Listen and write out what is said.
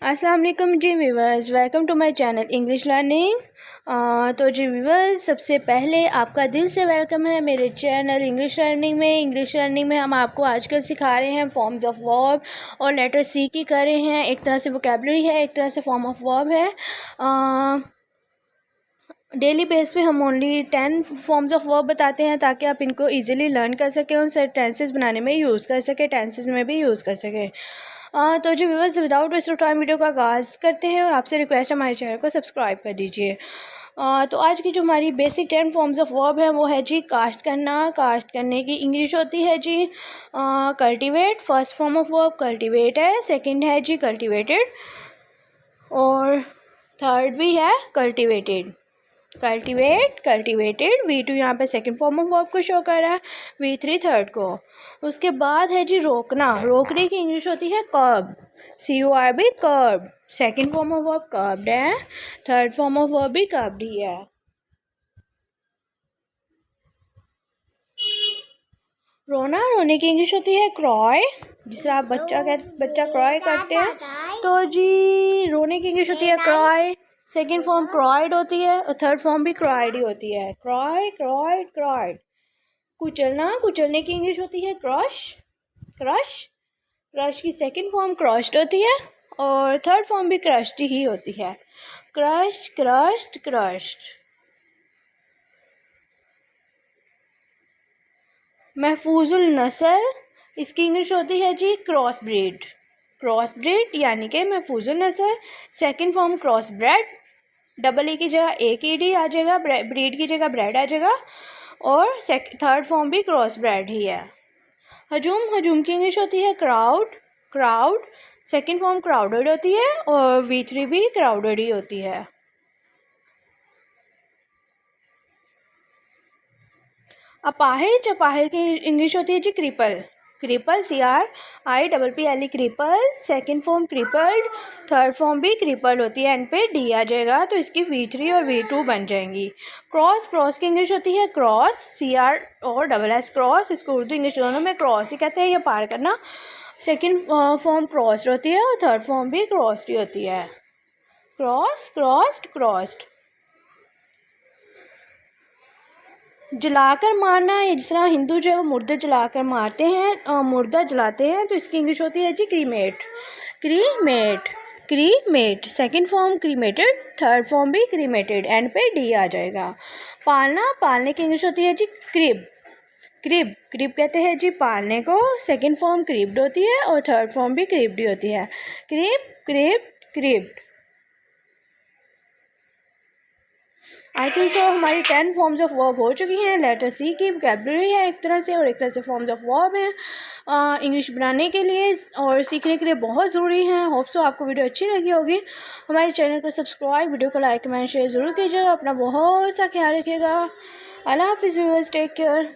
अस्सलाम वालेकुम जी viewers, welcome to my channel English learning. तो जी व्यूवर्स, सबसे पहले आपका दिल से वेलकम है मेरे चैनल इंग्लिश लर्निंग में हम आपको आजकल सिखा रहे हैं फॉर्म्स ऑफ वर्ब और लेटर सी की कर रहे हैं। एक तरह से वोकेबलरी है, एक तरह से फॉर्म ऑफ वर्ब है। डेली बेस पे हम ओनली 10 फॉर्म्स ऑफ वर्ब बताते हैं ताकि आप इनको इजीली लर्न कर सकें, उन टेंसेस बनाने में यूज़ कर सकें, टेंसेस में भी यूज़ कर सकें। तो जो viewers, without waste of time video का आगाज़ करते हैं और आपसे रिक्वेस्ट है हमारे चैनल को सब्सक्राइब कर दीजिए। तो आज की जो हमारी बेसिक 10 फॉर्म्स ऑफ वर्ब है वो है जी कास्ट करना। कास्ट करने की इंग्लिश होती है जी cultivate. First form of verb cultivate है, सेकंड है जी कल्टिवेटेड और थर्ड भी है कल्टिवेटेड। Cultivate, cultivated. V2 यहाँ पे सेकंड फॉर्म ऑफ वर्ब को शो कर रहा है, V3 थर्ड को। उसके बाद है जी रोकना। रोकने की इंग्लिश होती है curb, CURB, curb. Second form of verb curbed है, थर्ड फॉर्म ऑफ वर्ब भी कर्ब्ड ही है। रोना, रोने की इंग्लिश होती है क्रॉय, जिसे आप बच्चा क्रॉय करते हैं। तो जी रोने की इंग्लिश होती है क्रॉय, सेकेंड फॉर्म क्रॉयड होती है और थर्ड फॉर्म भी क्रॉयड ही होती है। क्रॉय, क्रॉयड, क्रॉयड। कुचलना, कुचलने की इंग्लिश होती है क्रश, क्रश। क्रश की सेकेंड फॉर्म क्रश्ड होती है और थर्ड फॉर्म भी क्रश्ड ही होती है। Crush, crushed, crushed. महफूजुल नस्ल, इसकी इंग्लिश होती है जी क्रॉस ब्रीड। क्रॉस ब्रीड यानी कि महफूजुल नस्ल। Second form cross bread, double E की जगह एक ई डी आ जाएगा, ब्रीड की जगह ब्रेड आ जाएगा और थर्ड फॉर्म भी क्रॉस ब्रेड ही है। हजूम, हजूम की इंग्लिश होती है crowd, crowd. Second form crowded होती है और V3 भी क्राउडेड ही होती है। अपाहिज, अपाहिज की इंग्लिश होती है जी cripple, cripple, CRIPPLE, cripple. Second form crippled, third form भी क्रिपल होती है, एंड पे D आ जाएगा तो इसकी V3 और V2 बन जाएंगी। क्रॉस, क्रॉस की इंग्लिश होती है क्रॉस, CR और SS क्रॉस। इसको उर्दू इंग्लिश दोनों में क्रॉस ही कहते हैं, ये पार करना। सेकंड फॉर्म क्रॉस्ड होती है और थर्ड फॉर्म भी क्रॉस्ड ही होती है। Cross, crossed, crossed. जलाकर मारना, ये जिस तरह हिंदू जो है वो मुर्दे जलाकर मारते हैं, मुर्दा जलाते हैं, तो इसकी इंग्लिश होती है जी cremate, cremate, cremate. Second form cremated, third form भी क्रीमेटेड, एंड पे D आ जाएगा। पालना, पालने की इंग्लिश होती है जी क्रिब, क्रिब, क्रिब कहते हैं जी पालने को। सेकंड फॉर्म क्रिब्ड होती है और थर्ड फॉर्म भी क्रिब्ड ही होती है। Crib, crib, cribbed. I think so हमारी 10 फॉर्म्स ऑफ वर्ब हो चुकी हैं। लेटर सी की वोकेबलरी है एक तरह से और एक तरह से फॉर्म्स ऑफ वर्ब हैं इंग्लिश बनाने के लिए और सीखने के लिए बहुत ज़रूरी हैं। होप सो आपको वीडियो अच्छी लगी होगी। हमारे चैनल को सब्सक्राइब, वीडियो को लाइक, कमेंट, शेयर ज़रूर कीजिएगा। अपना बहुत सा ख्याल रखिएगा। अल्लाह हाफिज़ व्यूअर्स, टेक केयर।